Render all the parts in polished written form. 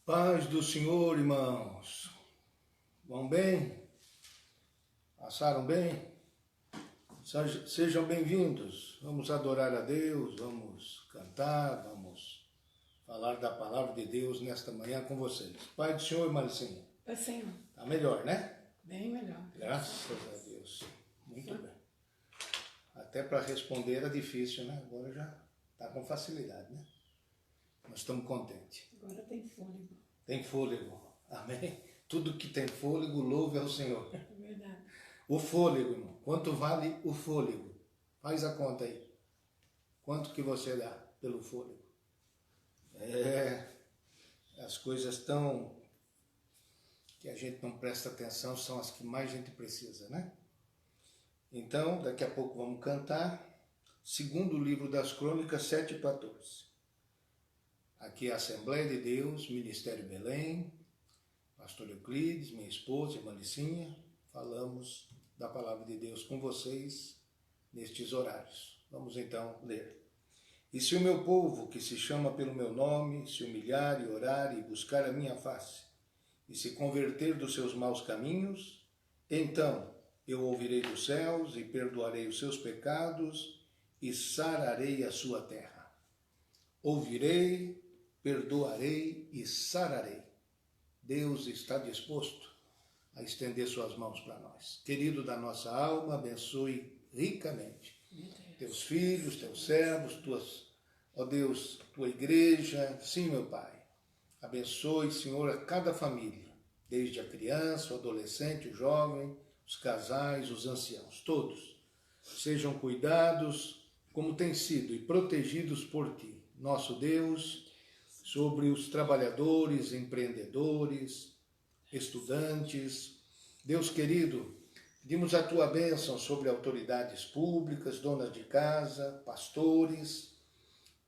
Paz do Senhor, irmãos. Vão bem? Passaram bem? Sejam bem-vindos. Vamos adorar a Deus, vamos cantar, vamos falar da palavra de Deus nesta manhã com vocês. Pai do Senhor, Maricinha. Pai do Senhor. Tá melhor, né? Bem melhor. Graças a Deus. Muito bem. Até para responder era difícil, né? Agora já está com facilidade, né? Nós estamos contentes. Agora tem fôlego. Tem fôlego. Amém? Tudo que tem fôlego, louve ao Senhor. É verdade. O fôlego, irmão. Quanto vale o fôlego? Faz a conta aí. Quanto que você dá pelo fôlego? As coisas tão que a gente não presta atenção são as que mais a gente precisa, né? Então, daqui a pouco vamos cantar. Segundo livro das Crônicas, 7:14. Aqui é a Assembleia de Deus, Ministério Belém, Pastor Euclides, minha esposa, irmã Licinha, falamos da Palavra de Deus com vocês nestes horários. Vamos então ler. E se o meu povo, que se chama pelo meu nome, se humilhar e orar e buscar a minha face, e se converter dos seus maus caminhos, então eu ouvirei dos céus e perdoarei os seus pecados e sararei a sua terra. Ouvirei, perdoarei e sararei. Deus está disposto a estender suas mãos para nós. Querido da nossa alma, abençoe ricamente teus filhos, teus servos, ó Deus, tua igreja. Sim, meu Pai. Abençoe, Senhor, a cada família, desde a criança, o adolescente, o jovem, os casais, os anciãos, todos. Sejam cuidados como têm sido e protegidos por Ti, nosso Deus, sobre os trabalhadores, empreendedores, estudantes. Deus querido, pedimos a Tua bênção sobre autoridades públicas, donas de casa, pastores,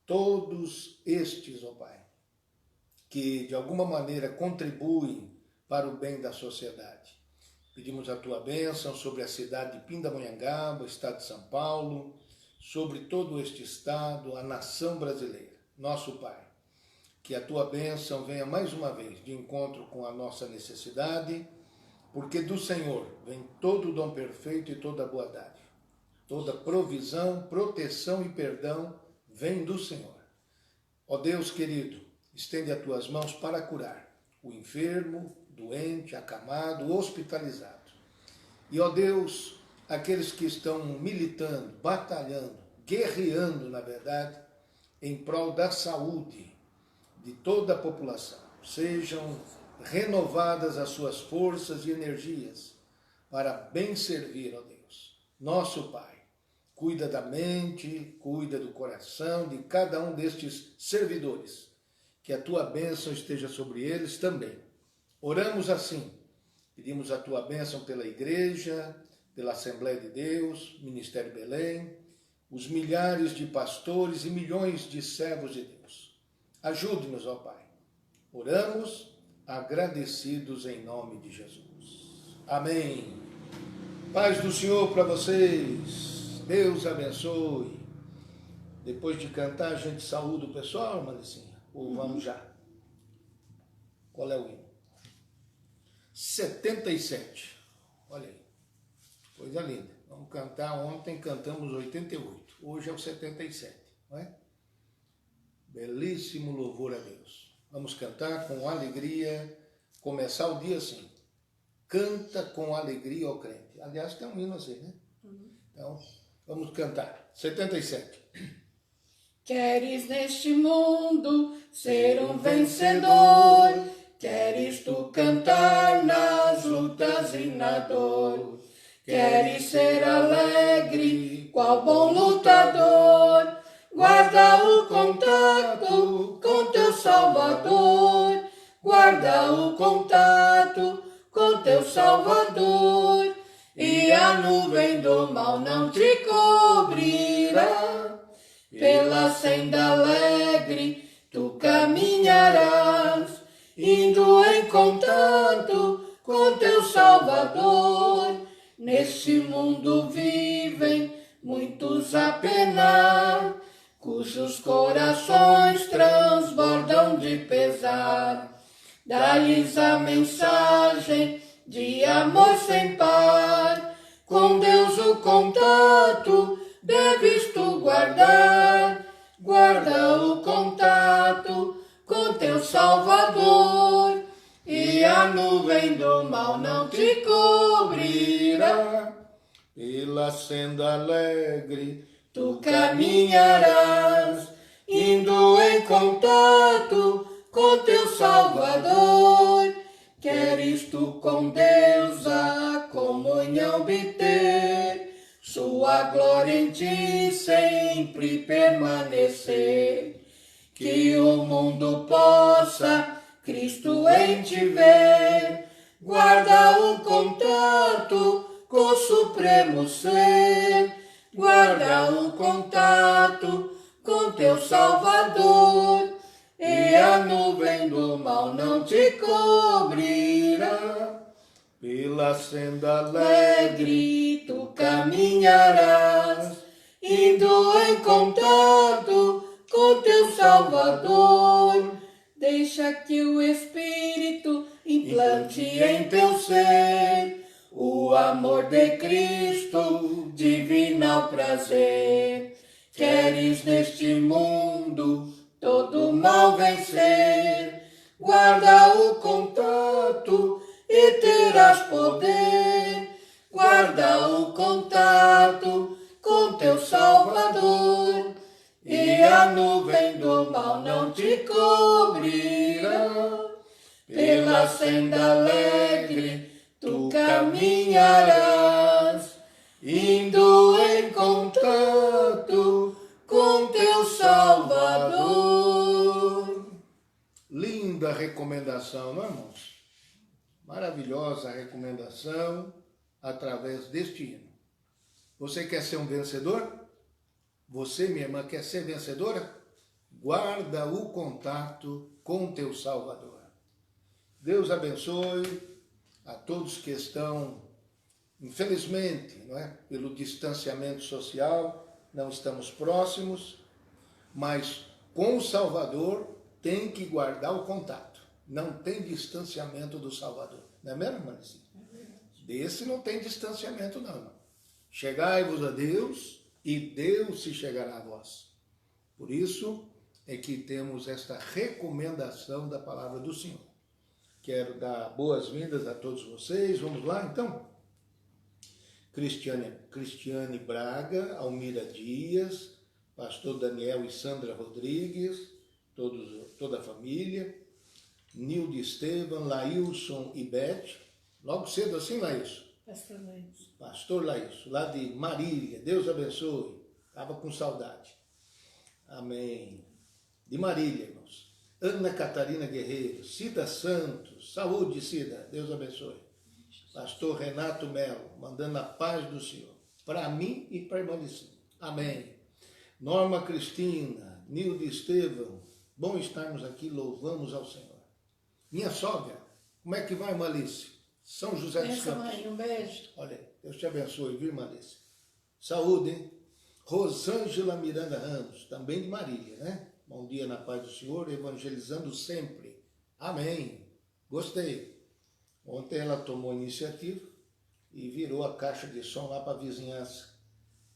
todos estes, ó Pai, que de alguma maneira contribuem para o bem da sociedade. Pedimos a Tua bênção sobre a cidade de Pindamonhangaba, estado de São Paulo, sobre todo este estado, a nação brasileira. Nosso Pai, que a Tua bênção venha mais uma vez de encontro com a nossa necessidade, porque do Senhor vem todo o dom perfeito e toda a boa dádiva. Toda provisão, proteção e perdão vem do Senhor. Ó Deus querido, estende as Tuas mãos para curar o enfermo, doente, acamado, hospitalizado. E, ó Deus, aqueles que estão militando, batalhando, guerreando, na verdade, em prol da saúde de toda a população, sejam renovadas as suas forças e energias para bem servir, ó Deus. Nosso Pai, cuida da mente, cuida do coração de cada um destes servidores, que a Tua bênção esteja sobre eles também. Oramos assim, pedimos a Tua bênção pela igreja, pela Assembleia de Deus, Ministério Belém, os milhares de pastores e milhões de servos de Deus. Ajude-nos, ó Pai. Oramos agradecidos em nome de Jesus. Amém. Paz do Senhor para vocês. Deus abençoe. Depois de cantar, a gente saúda o pessoal, Malicinha? Ou vamos já? Qual é o hino? 77. Olha aí. Coisa linda. Vamos cantar. Ontem cantamos 88. Hoje é o 77. Não é? Belíssimo louvor a Deus. Vamos cantar com alegria, começar o dia assim. Canta com alegria, ó crente. Aliás, tem um hino assim, né? Então, vamos cantar. 77. Queres neste mundo ser um vencedor? Queres tu cantar nas lutas e na dor? Queres ser alegre, qual bom lutador? Guarda o contato com teu Salvador, guarda o contato com teu Salvador, e a nuvem do mal não te cobrirá. Pela senda alegre tu caminharás, indo em contato com teu Salvador. Neste mundo vivem muitos a penar, cujos corações transbordam de pesar. dá-lhes a mensagem de amor sem par. Com Deus o contato deves tu guardar, guarda o contato com teu Salvador, e a nuvem do mal não te cobrirá. Pela senda alegre Tu caminharás, indo em contato com teu Salvador. Queres tu com Deus a comunhão obter, sua glória em ti sempre permanecer. Que o mundo possa Cristo em ti ver, guarda o contato com o supremo ser, guarda o contato com teu Salvador, e a nuvem do mal não te cobrirá. pela senda alegre Tu caminharás, indo em contato com teu Salvador. Deixa que o Espírito implante em teu ser o amor de Cristo, divinal prazer. Queres neste mundo todo mal vencer, guarda o contato e terás poder. Guarda o contato com teu Salvador, e a nuvem do mal não te cobrirá. Pela senda alegre tu caminharás, indo em contato com teu Salvador. Linda recomendação, não é, irmãos? Maravilhosa recomendação através deste hino. Você quer ser um vencedor? Você, minha irmã, quer ser vencedora? Guarda o contato com teu Salvador. Deus abençoe a todos que estão, infelizmente, não é? Pelo distanciamento social, não estamos próximos, mas com o Salvador tem que guardar o contato. Não tem distanciamento do Salvador. Não é mesmo, irmã? Desse não tem distanciamento, não, irmão. Chegai-vos a Deus e Deus se chegará a vós. Por isso é que temos esta recomendação da palavra do Senhor. Quero dar boas-vindas a todos vocês. Vamos lá, então? Cristiane Braga, Almira Dias, pastor Daniel e Sandra Rodrigues, toda a família, Nilde Estevam, Laílson e Beth. Logo cedo assim, Laílson? Pastor Laílson, lá de Marília. Deus abençoe. Estava com saudade. Amém. De Marília, irmãos. Ana Catarina Guerreiro, Cida Santos. Saúde, Cida. Deus abençoe. Pastor Renato Melo, mandando a paz do Senhor. Para mim e para a irmã Licínea. Amém. Norma Cristina, Nilde Estevam. Bom estarmos aqui, louvamos ao Senhor. Minha sogra, como é que vai, irmã Alice? São José dos Campos. Mãe, um beijo. Olha, Deus te abençoe, viu, irmã Alice? Saúde, hein? Rosângela Miranda Ramos, também de Marília, né? Bom dia na paz do Senhor, evangelizando sempre. Amém. Gostei. Ontem ela tomou iniciativa e virou a caixa de som lá para a vizinhança.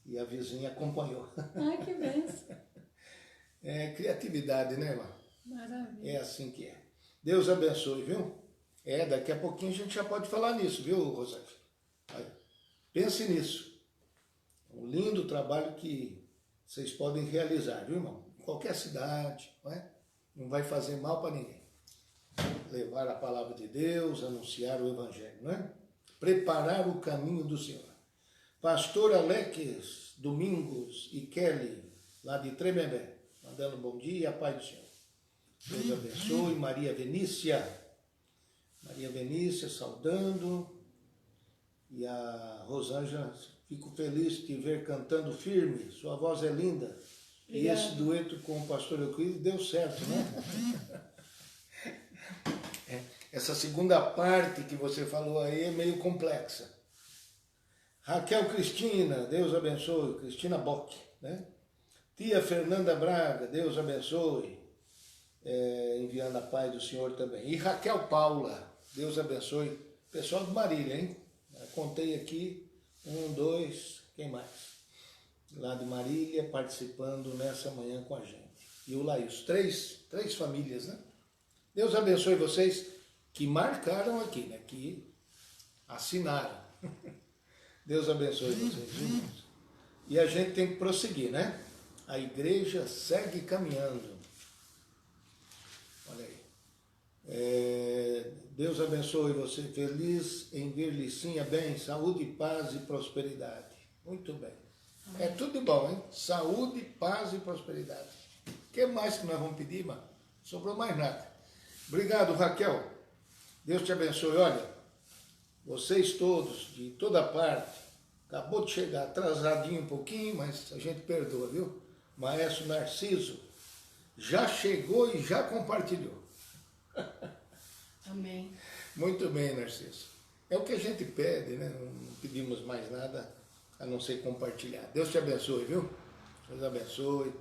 E a vizinha acompanhou. Ai, que bênção. É criatividade, né, irmã? Maravilha. É assim que é. Deus abençoe, viu? Daqui a pouquinho a gente já pode falar nisso, viu, Rosângela? Pense nisso. Um lindo trabalho que vocês podem realizar, viu, irmão? Em qualquer cidade, não é? Não vai fazer mal para ninguém. Levar a palavra de Deus, anunciar o Evangelho, não é? Preparar o caminho do Senhor. Pastor Alex Domingos e Kelly, lá de Tremembé, mandando um bom dia e a paz do Senhor. Deus abençoe. Maria Venícia, saudando. E a Rosângela, fico feliz de te ver cantando firme, sua voz é linda. E esse dueto com o pastor Euclides deu certo, né? Essa segunda parte que você falou aí é meio complexa. Raquel Cristina, Deus abençoe. Cristina Bock, né? Tia Fernanda Braga, Deus abençoe. enviando a paz do Senhor também. E Raquel Paula, Deus abençoe. Pessoal de Marília, hein? Eu contei aqui, 1, 2, quem mais? Lá de Marília, participando nessa manhã com a gente. E o Laís, três famílias, né? Deus abençoe vocês que marcaram aqui, né? Que assinaram. Deus abençoe vocês, irmãos. E a gente tem que prosseguir, né? A igreja segue caminhando. Olha aí. Deus abençoe você. Feliz em ver-lhe sim, bem, saúde, paz e prosperidade. Muito bem. É tudo de bom, hein? Saúde, paz e prosperidade. O que mais que nós vamos pedir, irmão? Sobrou mais nada. Obrigado, Raquel. Deus te abençoe. Olha, vocês todos, de toda parte, acabou de chegar, atrasadinho um pouquinho, mas a gente perdoa, viu? Maestro Narciso já chegou e já compartilhou. Amém. Muito bem, Narciso. É o que a gente pede, né? Não pedimos mais nada a não ser compartilhar. Deus te abençoe, viu? Deus abençoe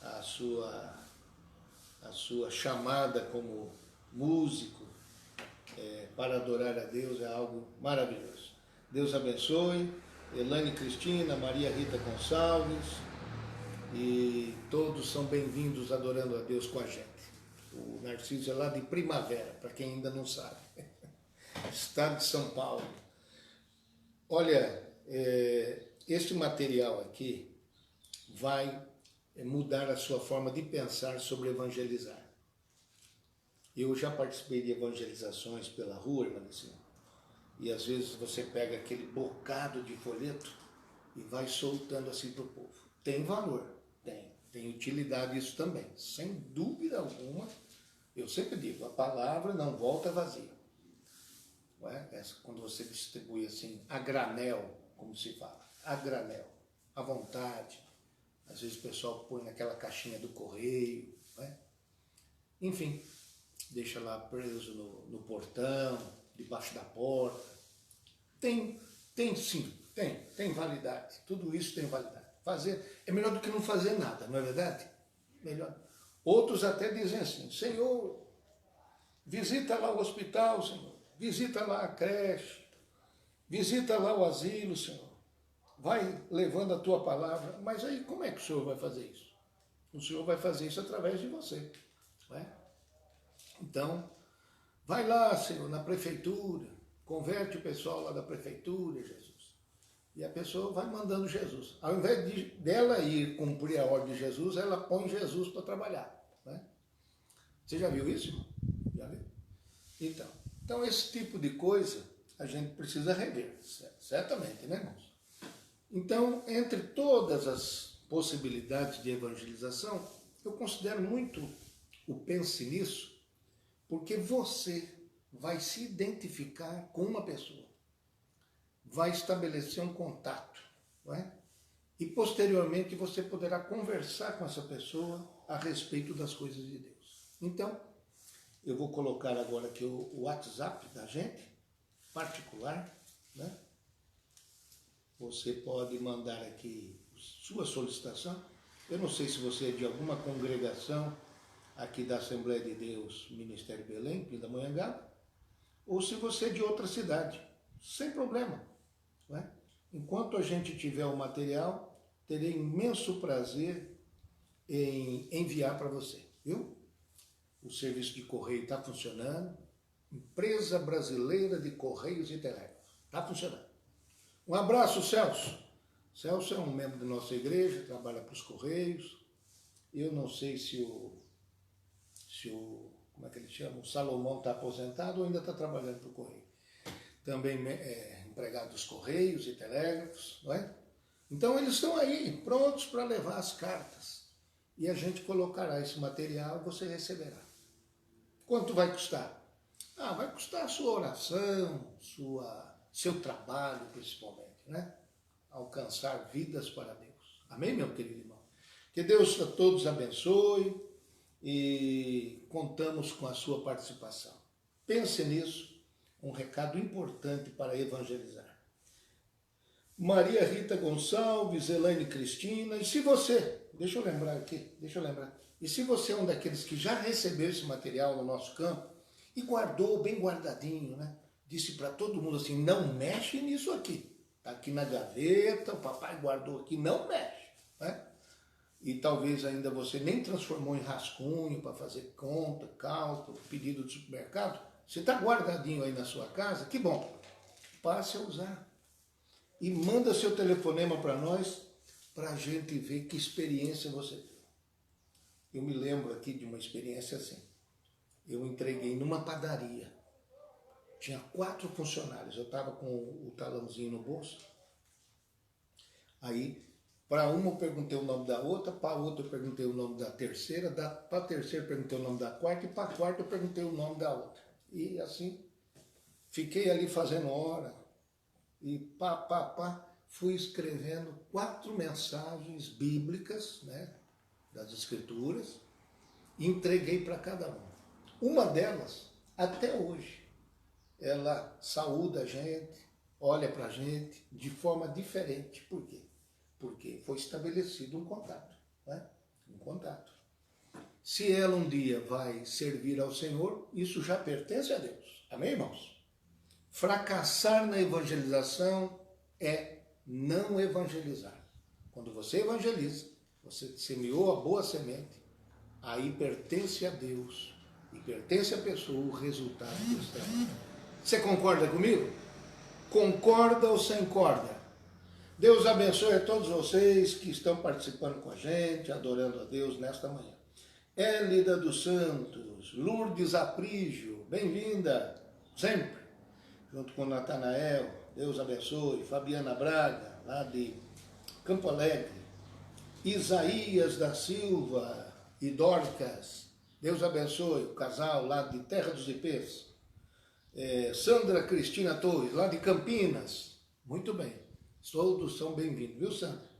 a sua chamada como músico para adorar a Deus, é algo maravilhoso. Deus abençoe. Elaine Cristina, Maria Rita Gonçalves, e todos são bem-vindos adorando a Deus com a gente. O Narciso é lá de Primavera, para quem ainda não sabe. Estado de São Paulo. Olha, este material aqui vai mudar a sua forma de pensar sobre evangelizar. Eu já participei de evangelizações pela rua, irmã assim, e às vezes você pega aquele bocado de folheto e vai soltando assim para o povo. Tem valor, tem utilidade isso também, sem dúvida alguma. Eu sempre digo, a palavra não volta vazia. Não é? Quando você distribui assim, a granel, como se fala, a granel, à vontade. Às vezes o pessoal põe naquela caixinha do correio, não é? Enfim, deixa lá preso no portão, debaixo da porta. Tem sim, tem validade. Tudo isso tem validade. Fazer é melhor do que não fazer nada, não é verdade? Melhor. Outros até dizem assim, Senhor, visita lá o hospital, Senhor. Visita lá a creche. Visita lá o asilo, Senhor. Vai levando a tua palavra. Mas aí como é que o Senhor vai fazer isso? O Senhor vai fazer isso através de você. Não é? Então, vai lá, Senhor, na prefeitura, converte o pessoal lá da prefeitura, Jesus. E a pessoa vai mandando Jesus. Ao invés dela ir cumprir a ordem de Jesus, ela põe Jesus para trabalhar. Né? Você já viu isso, irmão? Já viu? Então, esse tipo de coisa a gente precisa rever, certamente, né, irmãos? Então, entre todas as possibilidades de evangelização, eu considero muito o pense nisso, porque você vai se identificar com uma pessoa, vai estabelecer um contato, não é? E posteriormente você poderá conversar com essa pessoa a respeito das coisas de Deus. Então, eu vou colocar agora aqui o WhatsApp da gente, particular, né? Você pode mandar aqui sua solicitação. Eu não sei se você é de alguma congregação aqui da Assembleia de Deus, Ministério Belém, Pindamonhangaba, ou se você é de outra cidade, sem problema. Não é? Enquanto a gente tiver o material, terei imenso prazer em enviar para você, viu? O serviço de correio está funcionando, Empresa Brasileira de Correios e Telégrafos, está funcionando. Um abraço, Celso. Celso é um membro da nossa igreja, trabalha para os Correios. Eu não sei se o como é que ele chama? O Salomão está aposentado ou ainda está trabalhando para o Correio. Também é empregado dos Correios e Telégrafos, não é? Então eles estão aí, prontos para levar as cartas. E a gente colocará esse material e você receberá. Quanto vai custar? Vai custar a sua oração, seu trabalho principalmente, né? Alcançar vidas para Deus. Amém, meu querido irmão? Que Deus a todos abençoe e contamos com a sua participação. Pense nisso, um recado importante para evangelizar. Maria Rita Gonçalves, Elaine Cristina, e se você deixa eu lembrar aqui, E se você é um daqueles que já recebeu esse material no nosso campo e guardou bem guardadinho, né? Disse para todo mundo assim, não mexe nisso aqui. Está aqui na gaveta, o papai guardou aqui, não mexe, né? E talvez ainda você nem transformou em rascunho para fazer conta, cálculo, pedido de supermercado. Você está guardadinho aí na sua casa, que bom. Passe a usar. E manda seu telefonema para nós, para a gente ver que experiência você tem. Eu me lembro aqui de uma experiência assim. Eu entreguei numa padaria. Tinha 4 funcionários. Eu estava com o talãozinho no bolso. Aí, para uma eu perguntei o nome da outra, para a outra eu perguntei o nome da terceira, para a terceira eu perguntei o nome da quarta, e para a quarta eu perguntei o nome da outra. E assim, fiquei ali fazendo hora. E fui escrevendo 4 mensagens bíblicas, né, das Escrituras, e entreguei para cada um. Uma delas, até hoje, ela saúda a gente, olha para a gente de forma diferente. Por quê? Porque foi estabelecido um contato, né? Um contato. Se ela um dia vai servir ao Senhor, isso já pertence a Deus. Amém, irmãos? Fracassar na evangelização é não evangelizar. Quando você evangeliza, você semeou a boa semente, aí pertence a Deus e pertence à pessoa o resultado do trabalho. Você concorda comigo? Concorda ou sem corda? Deus abençoe a todos vocês que estão participando com a gente, adorando a Deus nesta manhã. Élida dos Santos, Lourdes Aprígio, bem-vinda, sempre, junto com Natanael, Deus abençoe, Fabiana Braga, lá de Campo Alegre, Isaías da Silva e Dorcas, Deus abençoe, o casal lá de Terra dos Ipês, Sandra Cristina Torres, lá de Campinas, muito bem, todos são bem-vindos, viu, Sandra?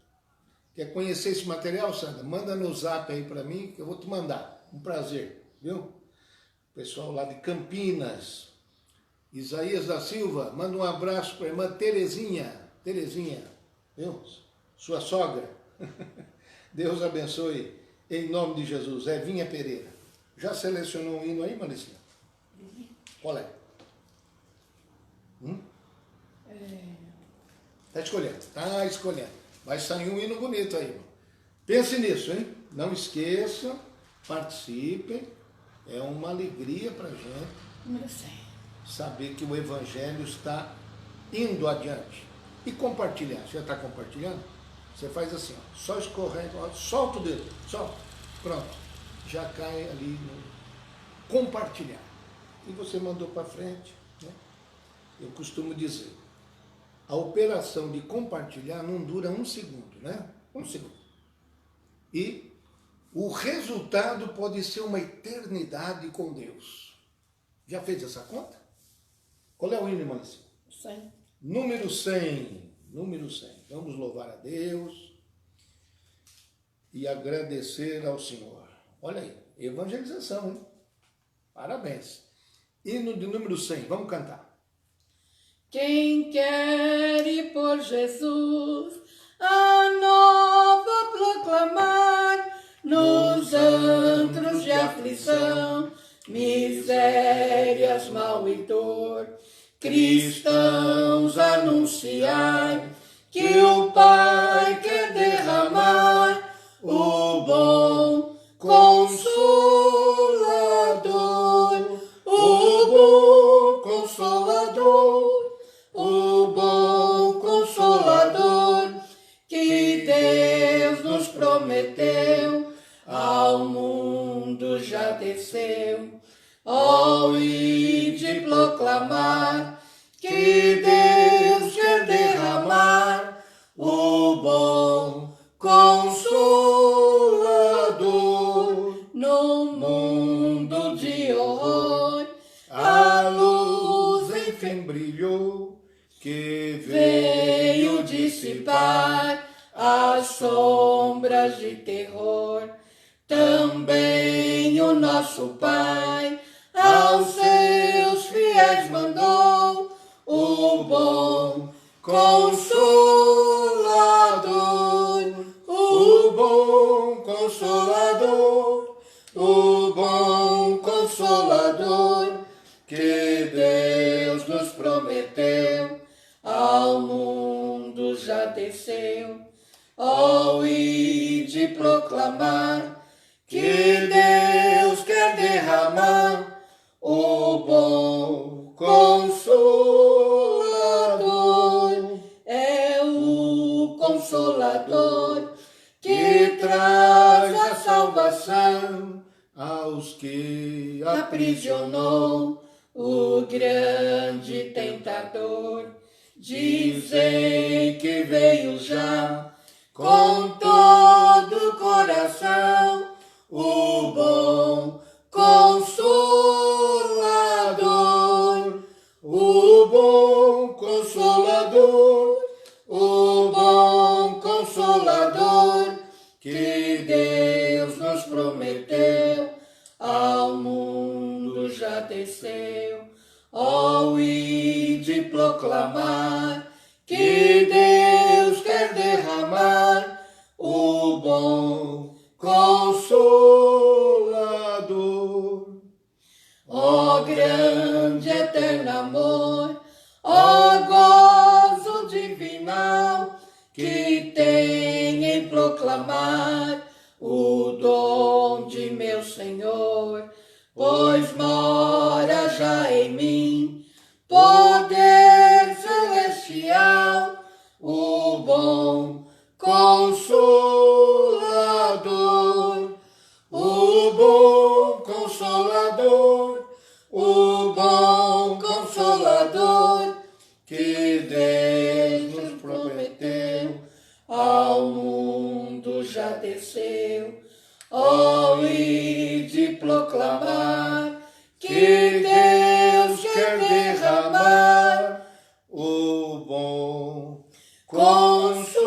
Quer conhecer esse material, Sandra? Manda no zap aí para mim, que eu vou te mandar, um prazer, viu? Pessoal lá de Campinas, Isaías da Silva, manda um abraço para a irmã Terezinha, viu? Sua sogra. Deus abençoe, em nome de Jesus. Evinha Pereira. Já selecionou um hino aí, Maricinha? Qual é? Tá escolhendo. Vai sair um hino bonito aí, irmão. Pense nisso, hein? Não esqueçam, participem. É uma alegria para a gente. Número 100. Saber que o Evangelho está indo adiante. E compartilhar. Você já está compartilhando? Você faz assim, ó, só escorrega, ó, solta o dedo, solta. Pronto. Já cai ali no compartilhar. E você mandou para frente, né? Eu costumo dizer, a operação de compartilhar não dura 1 segundo, né? 1 segundo. E o resultado pode ser uma eternidade com Deus. Já fez essa conta? Qual é o hino, Maurício? 100. Número 100. Número 100. Vamos louvar a Deus e agradecer ao Senhor. Olha aí, evangelização, hein? Parabéns. Hino de número 100. Vamos cantar. Quem quer ir por Jesus, a nova proclamar, nos antros de aflição, misérias, mal e dor, cristãos anunciai que o Pai quer derramar o bom Consolador, o bom Consolador, o bom Consolador que Deus nos prometeu, ao mundo já desceu. Ó, ide proclamar que Deus quer derramar o bom Consolador no mundo de horror. A luz Enfim brilhou, que veio dissipar as sombras de terror. Também o nosso Pai aos seus fiéis mandou o bom Consolador, o bom proclamar que Deus quer derramar o bom Consolador. É o Consolador que traz a salvação aos que aprisionou o grande tentador. Dizem que veio já com todo o coração o bom Consolador, o bom Consolador, o bom Consolador que Deus nos prometeu, ao mundo já desceu. Ó, ide proclamar que Deus quer derramar o bom Consolador. Ó, grande eterno amor, ó, gozo divinal que tem em proclamar o dom de meu Senhor, pois mora já em mim poder celestial, o bom Consolador, o bom Consolador, o bom Consolador que Deus nos prometeu, ao mundo já desceu. Ó, ide proclamar que Deus quer derramar o bom Consolador.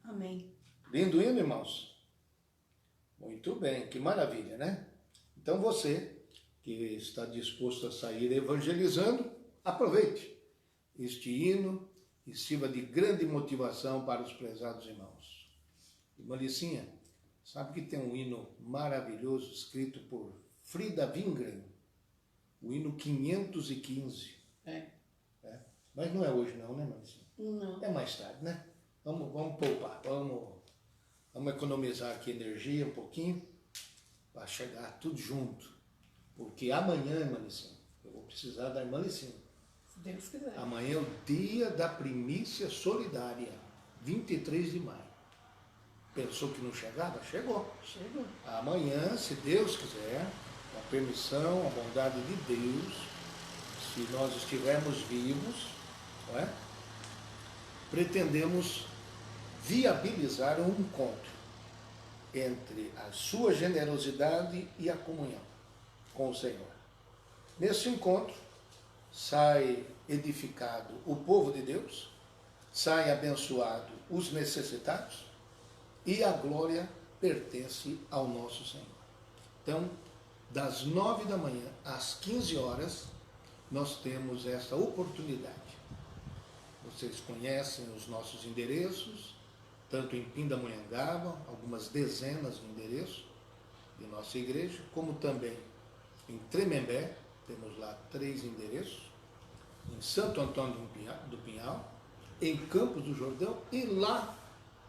Amém. Lindo hino, irmãos? Muito bem, que maravilha, né? Então você que está disposto a sair evangelizando, aproveite este hino e sirva de grande motivação para os prezados irmãos. Irmã Licinha, sabe que tem um hino maravilhoso escrito por Frida Wingren, o hino 515. É. Mas não é hoje não, né, irmã Licinha? Não. É mais tarde, né? Vamos poupar, vamos economizar aqui energia um pouquinho para chegar tudo junto. Porque amanhã, irmã Licinha, eu vou precisar da irmã Licinha. Se Deus quiser. Amanhã é o dia da primícia solidária, 23 de maio. Pensou que não chegava? Chegou. Chegou. Amanhã, se Deus quiser, com a permissão, a bondade de Deus, se nós estivermos vivos, não é? Pretendemos viabilizar um encontro entre a sua generosidade e a comunhão com o Senhor. Nesse encontro, sai edificado o povo de Deus, sai abençoado os necessitados e a glória pertence ao nosso Senhor. Então, das 9 da manhã às 15 horas, nós temos essa oportunidade. Vocês conhecem os nossos endereços, tanto em Pindamonhangaba, algumas dezenas de endereços de nossa igreja, como também em Tremembé, temos lá 3 endereços, em Santo Antônio do Pinhal, em Campos do Jordão e lá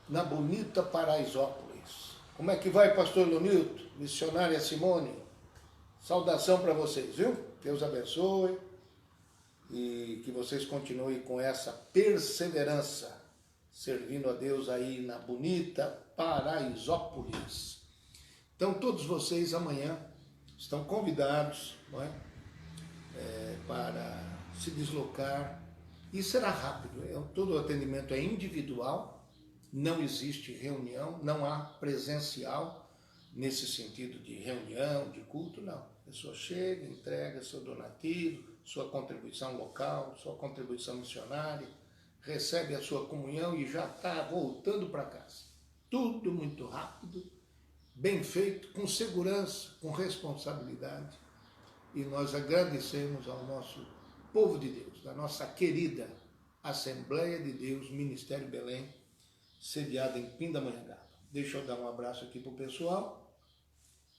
na bonita Paraisópolis. Como é que vai, pastor Leonilton, missionária Simone? Saudação para vocês, viu? Deus abençoe e que vocês continuem com essa perseverança, servindo a Deus aí na bonita Paraisópolis. Então, todos vocês amanhã estão convidados, não é? Para se deslocar, e será rápido, todo o atendimento é individual, não existe reunião, não há presencial nesse sentido de reunião, de culto, não. A pessoa chega, entrega seu donativo, sua contribuição local, sua contribuição missionária, recebe a sua comunhão e já está voltando para casa. Tudo muito rápido, bem feito, com segurança, com responsabilidade. E nós agradecemos ao nosso povo de Deus, da nossa querida Assembleia de Deus, Ministério Belém, sediada em Pindamonhangaba. Deixa eu dar um abraço aqui para o pessoal.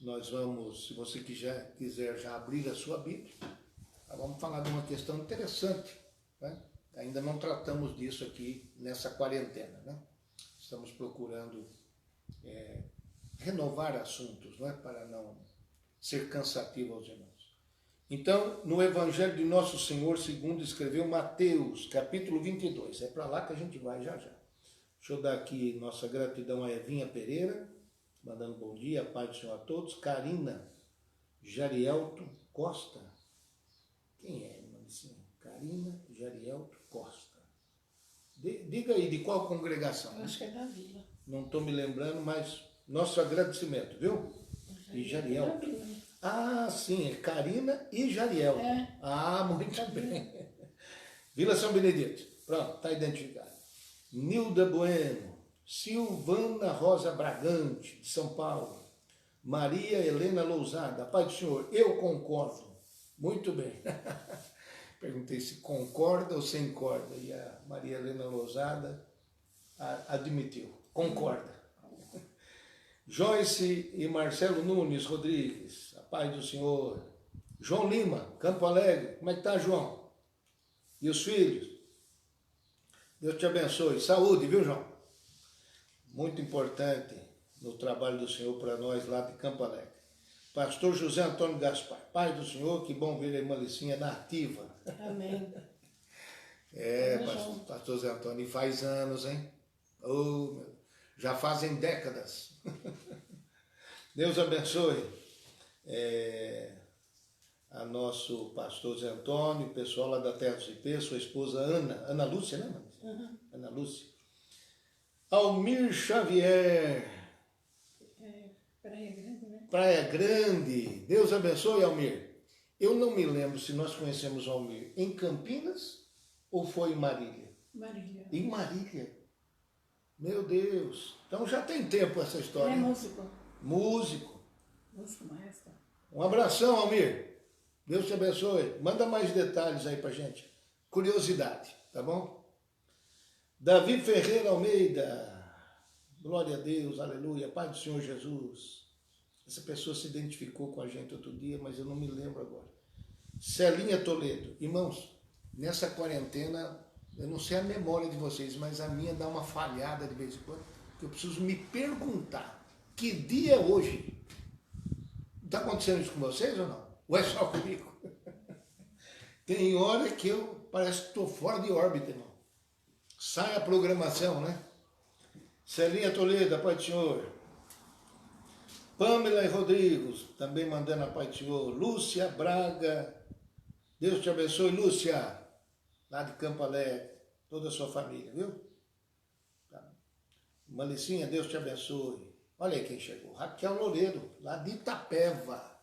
Nós vamos, se você quiser já abrir a sua Bíblia, vamos falar de uma questão interessante, né? Ainda não tratamos disso aqui nessa quarentena, né? estamos procurando renovar assuntos, não é? Para não ser cansativo aos irmãos. Então, no Evangelho de Nosso Senhor, segundo escreveu Mateus, capítulo 22. É para lá que a gente vai já já. Deixa eu dar aqui nossa gratidão a Evinha Pereira, mandando bom dia, paz do Senhor a todos. Karina Jarielto Costa. Quem é, irmã? Karina Jarielto Costa. Diga aí, de qual congregação? Eu acho que é da Vila. Não estou me lembrando, mas nosso agradecimento, viu? E Jariel. Ah, sim, é Karina e Jariel. É. Ah, muito bem. Vila São Benedito. Pronto, está identificado. Nilda Bueno, Silvana Rosa Bragante, de São Paulo. Maria Helena Lousada. Pai do Senhor, eu concordo. Muito bem. Perguntei se concorda ou sem corda. E a Maria Helena Lousada admitiu. Concorda. Joyce e Marcelo Nunes Rodrigues. A paz do Senhor. João Lima, Campo Alegre. Como é que tá, João? E os filhos? Deus te abençoe. Saúde, viu, João? Muito importante no trabalho do Senhor para nós lá de Campo Alegre. Pastor José Antônio Gaspar. Paz do Senhor, que bom ver a irmã Licinha na ativa. Amém. Pastor Zé Antônio, e faz anos, hein? Oh, já fazem décadas. Deus abençoe a nosso pastor Zé Antônio, o pessoal lá da Terra dos IP, sua esposa Ana Lúcia, né? Uhum. Ana Lúcia. Almir Xavier. Praia Grande, né? Praia Grande. Deus abençoe, Almir. Eu não me lembro se nós conhecemos o Almir em Campinas ou foi em Marília? Marília. Em Marília. Meu Deus. Então já tem tempo essa história. Ele é músico. Músico. Músico maestro. Um abração, Almir. Deus te abençoe. Manda mais detalhes aí pra gente. Curiosidade, tá bom? Davi Ferreira Almeida. Glória a Deus, aleluia. Pai do Senhor Jesus. Essa pessoa se identificou com a gente outro dia, mas eu não me lembro agora. Celinha Toledo. Irmãos, nessa quarentena, eu não sei a memória de vocês, mas a minha dá uma falhada de vez em quando, que eu preciso me perguntar, que dia é hoje? Está acontecendo isso com vocês ou não? Ou é só comigo? Tem hora que eu parece que estou fora de órbita, irmão. Sai a programação, né? Celinha Toledo, Pai do Senhor. Pamela e Rodrigo, também mandando a Pai do Senhor. Lúcia Braga, Deus te abençoe, Lúcia, lá de Campo Alegre, toda a sua família, viu? Tá. Malicinha, Deus te abençoe. Olha aí quem chegou, Raquel Loureiro, lá de Itapeva.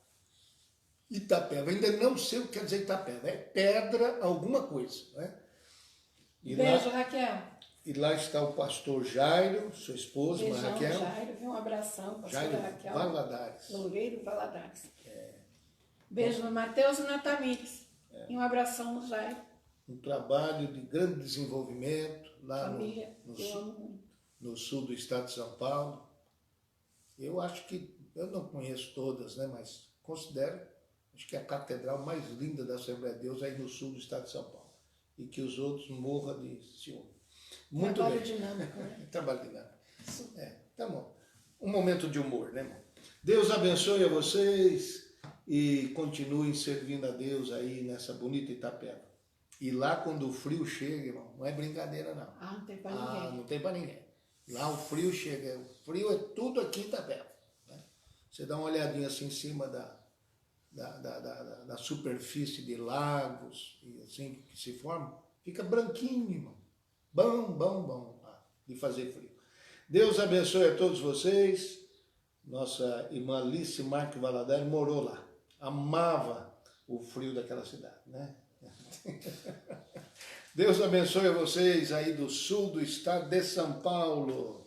Itapeva, ainda não sei o que quer dizer Itapeva, é pedra alguma coisa, né? E beijo, lá, Raquel. E lá está o pastor Jairo, sua esposa, Beijão, Raquel. Jairo, um abração, pastor Jairo Raquel. Valadares. Loureiro Valadares. Beijo no Mateus e na Tamires. E um abração no Jairo. Um trabalho de grande desenvolvimento lá Família, eu amo muito. no sul do estado de São Paulo. Eu acho que, eu não conheço todas, né, mas considero, acho que a catedral mais linda da Assembleia de Deus é aí no sul do estado de São Paulo. E que os outros morram de ciúme. Muito Trabalho bem. dinâmico, né? Trabalho dinâmico. Tá bom. Um momento de humor, né, irmão? Deus abençoe a vocês e continuem servindo a Deus aí nessa bonita Itapeva. E lá quando o frio chega, irmão, não é brincadeira não. Ah, não tem pra ninguém. Não tem pra ninguém. Lá o frio chega. O frio é tudo aqui em Itapeva. Né? Você dá uma olhadinha assim em cima da superfície de lagos e assim que se forma, fica branquinho, irmão. Bom de fazer frio. Deus abençoe a todos vocês. Nossa irmã Alice Marques Valadares morou lá. Amava o frio daquela cidade, né? Deus abençoe a vocês aí do sul do estado de São Paulo.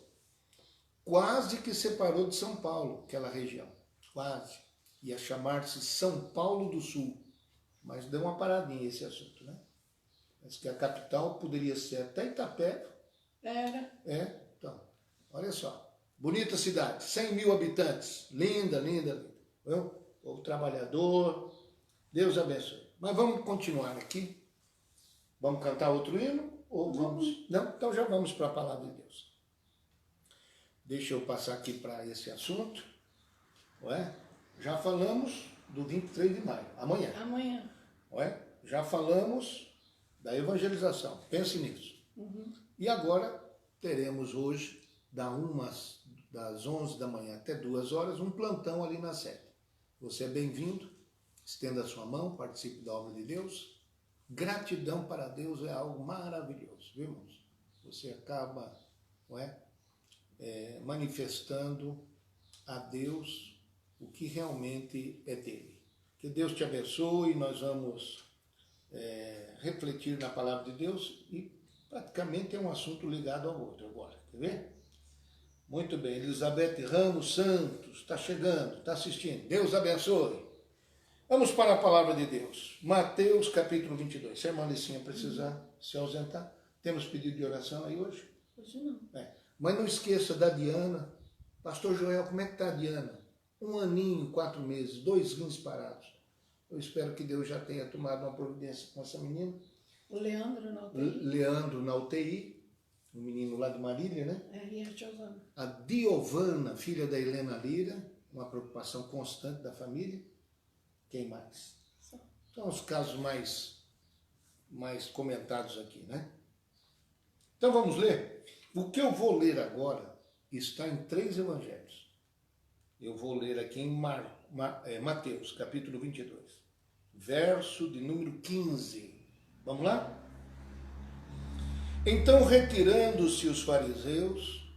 Quase que separou de São Paulo, aquela região. Quase. Ia chamar-se São Paulo do Sul. Mas deu uma paradinha esse assunto, né? Mas que a capital poderia ser até Itapeva. Era. Então, olha só. Bonita cidade, 100 mil habitantes. Linda. Viu? O trabalhador. Deus abençoe. Mas vamos continuar aqui. Vamos cantar outro hino? Ou vamos? Não? Então já vamos para a palavra de Deus. deixa eu passar aqui para esse assunto. Não é? Já falamos do 23 de maio, amanhã. Amanhã. Não é? Já falamos da evangelização, pense nisso. E agora teremos hoje, das 11 da manhã até 2 horas, um plantão ali na sede. Você é bem-vindo, estenda a sua mão, participe da obra de Deus. Gratidão para Deus é algo maravilhoso, viu, irmãos? Você acaba, não é, manifestando a Deus o que realmente é dele. Que Deus te abençoe, nós vamos refletir na palavra de Deus e praticamente é um assunto ligado ao outro agora, quer ver? Muito bem, Elizabeth Ramos Santos, está chegando, está assistindo, Deus abençoe. Vamos para a palavra de Deus, Mateus capítulo 22, se a irmã Alicinha precisar se ausentar, temos pedido de oração aí hoje? Hoje não. Mas não esqueça da Diana, pastor Joel, como é que está a Diana? 1 aninho, 4 meses, 2 rins parados. Eu espero que Deus já tenha tomado uma providência com essa menina. O Leandro na UTI. Leandro na UTI, o menino lá de Marília, né? E a Giovana. A Diovana, filha da Helena Lira, uma preocupação constante da família. Quem mais? São os casos mais comentados aqui, né? Então vamos ler. O que eu vou ler agora está em 3 evangelhos. Eu vou ler aqui em Mateus, capítulo 22, verso de número 15. Vamos lá? Então, retirando-se os fariseus,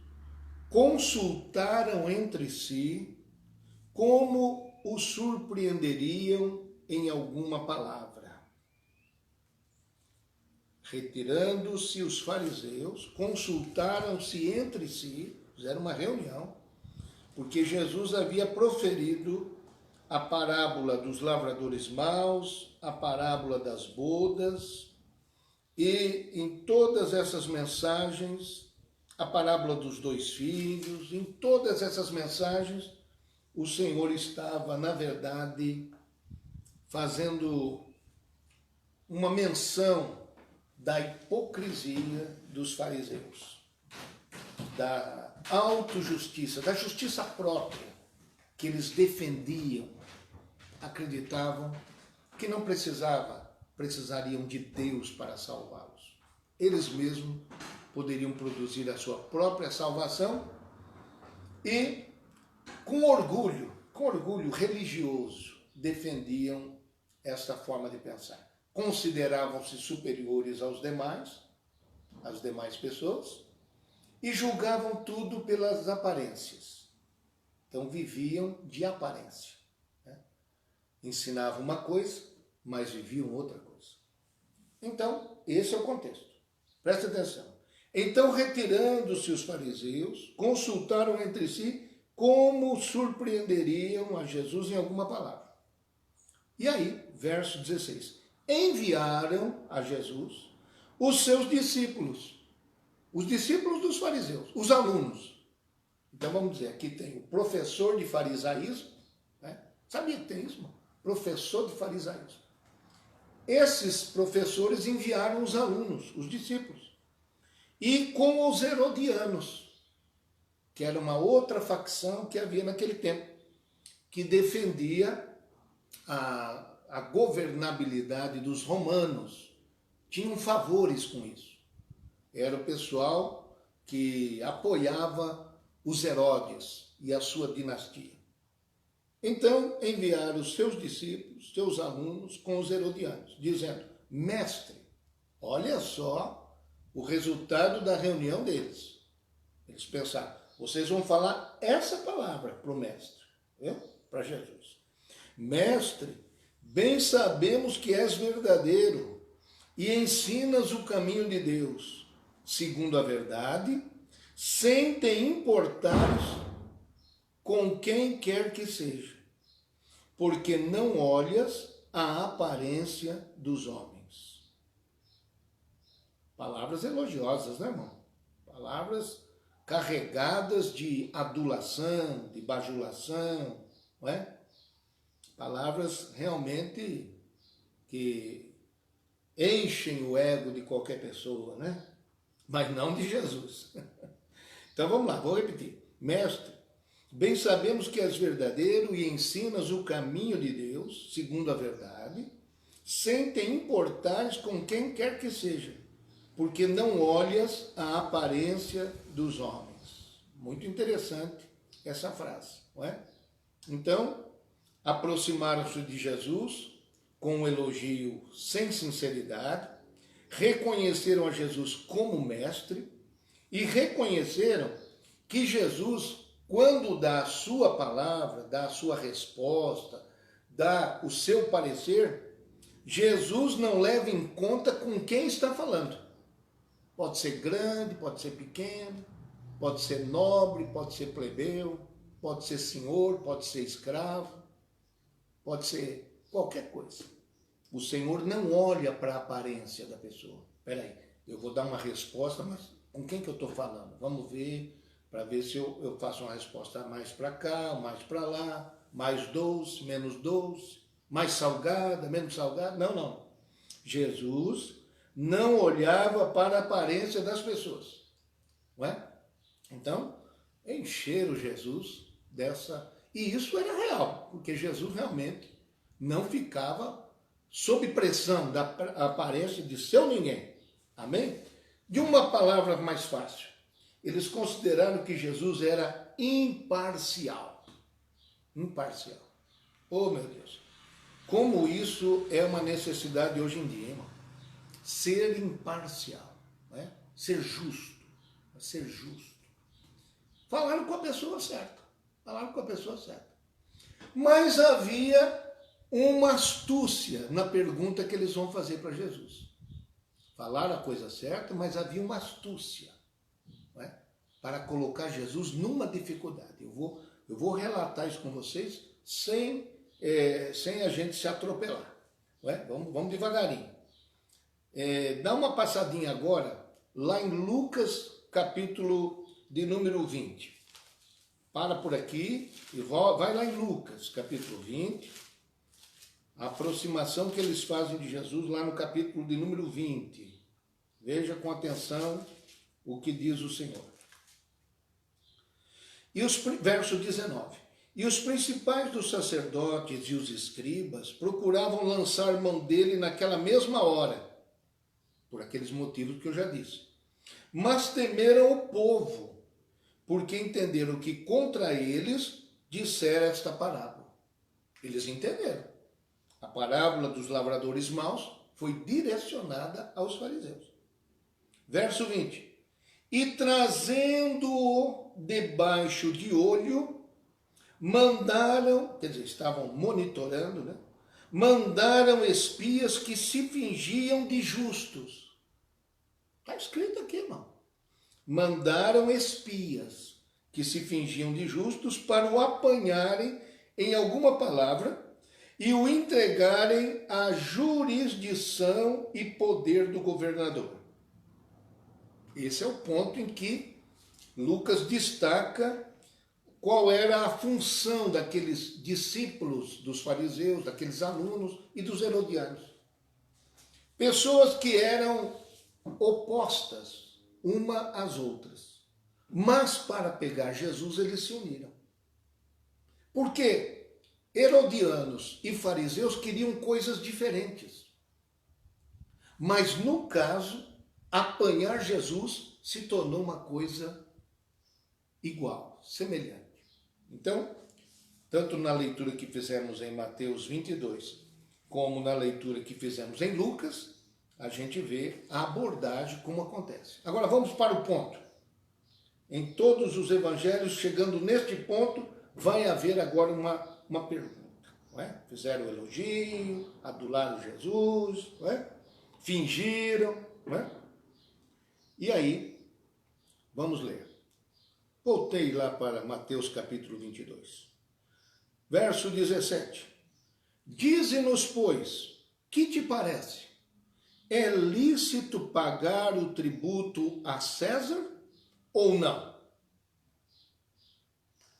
consultaram entre si como o surpreenderiam em alguma palavra. Retirando-se os fariseus, consultaram-se entre si, fizeram uma reunião, porque Jesus havia proferido a parábola dos lavradores maus, a parábola das bodas, e em todas essas mensagens, a parábola dos 2 filhos, em todas essas mensagens, o Senhor estava, na verdade, fazendo uma menção da hipocrisia dos fariseus, da autojustiça, da justiça própria que eles defendiam, acreditavam que não precisariam de Deus para salvá-los. Eles mesmos poderiam produzir a sua própria salvação e, com orgulho religioso, defendiam esta forma de pensar. Consideravam-se superiores às demais pessoas, e julgavam tudo pelas aparências. Então viviam de aparência. Né? Ensinavam uma coisa, mas viviam outra coisa. Então, esse é o contexto. Presta atenção. Então, retirando-se os fariseus, consultaram entre si como surpreenderiam a Jesus em alguma palavra. E aí, verso 16. Enviaram a Jesus os seus discípulos. Os discípulos dos fariseus, os alunos. Então vamos dizer, aqui tem o professor de farisaísmo, né? Sabia que tem isso, mano? Professor de farisaísmo. Esses professores enviaram os alunos, os discípulos. E com os herodianos, que era uma outra facção que havia naquele tempo, que defendia a governabilidade dos romanos. Tinham favores com isso. Era o pessoal que apoiava os Herodes e a sua dinastia. Então, enviaram os seus discípulos, seus alunos, com os herodianos, dizendo: mestre, olha só o resultado da reunião deles. Eles pensaram: vocês vão falar essa palavra para o mestre, para Jesus. Mestre, bem sabemos que és verdadeiro e ensinas o caminho de Deus, segundo a verdade, sem te importares com quem quer que seja, porque não olhas a aparência dos homens. Palavras elogiosas, né, irmão? Palavras carregadas de adulação, de bajulação, não é? Palavras realmente que enchem o ego de qualquer pessoa, né? Mas não de Jesus. Então vamos lá, vou repetir. Mestre, bem sabemos que és verdadeiro e ensinas o caminho de Deus, segundo a verdade, sem te importares com quem quer que seja, porque não olhas a aparência dos homens. Muito interessante essa frase, não é? Então, aproximaram-se de Jesus com um elogio sem sinceridade, reconheceram a Jesus como mestre e reconheceram que Jesus, quando dá a sua palavra, dá a sua resposta, dá o seu parecer, Jesus não leva em conta com quem está falando. Pode ser grande, pode ser pequeno, pode ser nobre, pode ser plebeu, pode ser senhor, pode ser escravo, pode ser qualquer coisa. O Senhor não olha para a aparência da pessoa. Espera aí, eu vou dar uma resposta, mas com quem que eu estou falando? Vamos ver, para ver se eu faço uma resposta mais para cá, mais para lá, mais doce, menos doce, mais salgada, menos salgada. Não, não. Jesus não olhava para a aparência das pessoas. Não é? Então, encheram Jesus dessa... E isso era real, porque Jesus realmente não ficava sob pressão da aparência de seu ninguém. Amém? De uma palavra mais fácil, eles consideraram que Jesus era imparcial. Imparcial. Oh, meu Deus. Como isso é uma necessidade hoje em dia, irmão. Ser imparcial, né? Ser justo. Ser justo. Falaram com a pessoa certa. Falaram com a pessoa certa. Mas havia uma astúcia na pergunta que eles vão fazer para Jesus. Falaram a coisa certa, mas havia uma astúcia, não é? Para colocar Jesus numa dificuldade. Eu vou relatar isso com vocês sem a gente se atropelar. Não é? Vamos devagarinho. Dá uma passadinha agora lá em Lucas, capítulo de número 20. Para por aqui e vai lá em Lucas, capítulo 20. A aproximação que eles fazem de Jesus lá no capítulo de número 20. Veja com atenção o que diz o Senhor. Verso 19. E os principais dos sacerdotes e os escribas procuravam lançar mão dele naquela mesma hora, por aqueles motivos que eu já disse. Mas temeram o povo, porque entenderam que contra eles dissera esta parábola. Eles entenderam. A parábola dos lavradores maus foi direcionada aos fariseus. Verso 20. E trazendo-o debaixo de olho, mandaram, quer dizer, estavam monitorando, né? Mandaram espias que se fingiam de justos. Está escrito aqui, irmão. Mandaram espias que se fingiam de justos para o apanharem em alguma palavra e o entregarem à jurisdição e poder do governador. Esse é o ponto em que Lucas destaca qual era a função daqueles discípulos dos fariseus, daqueles alunos e dos herodianos. Pessoas que eram opostas uma às outras. Mas para pegar Jesus eles se uniram. Por quê? Herodianos e fariseus queriam coisas diferentes. Mas, no caso, apanhar Jesus se tornou uma coisa igual, semelhante. Então, tanto na leitura que fizemos em Mateus 22, como na leitura que fizemos em Lucas, a gente vê a abordagem como acontece. Agora, vamos para o ponto. Em todos os evangelhos, chegando neste ponto, vai haver agora uma pergunta, não é? Fizeram o elogio, adularam Jesus, não é? Fingiram, não é? E aí, vamos ler. Voltei lá para Mateus capítulo 22, verso 17. Dize-nos, pois, que te parece? É lícito pagar o tributo a César ou não?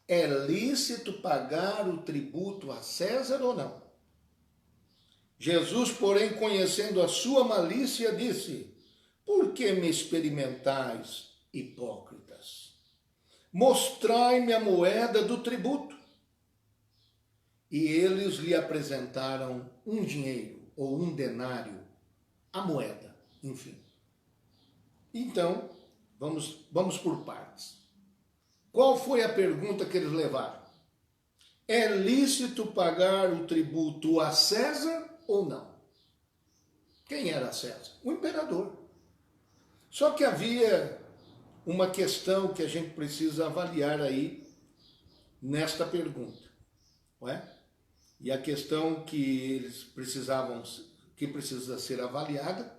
É lícito pagar o tributo a César ou não? Jesus, porém, conhecendo a sua malícia, disse: por que me experimentais, hipócritas? mostrai-me a moeda do tributo. E eles lhe apresentaram um dinheiro, ou um denário, a moeda, enfim. Então, vamos por partes. Qual foi a pergunta que eles levaram? É lícito pagar o tributo a César ou não? Quem era César? O imperador. Só que havia uma questão que a gente precisa avaliar aí nesta pergunta, não é? E a questão que precisa ser avaliada,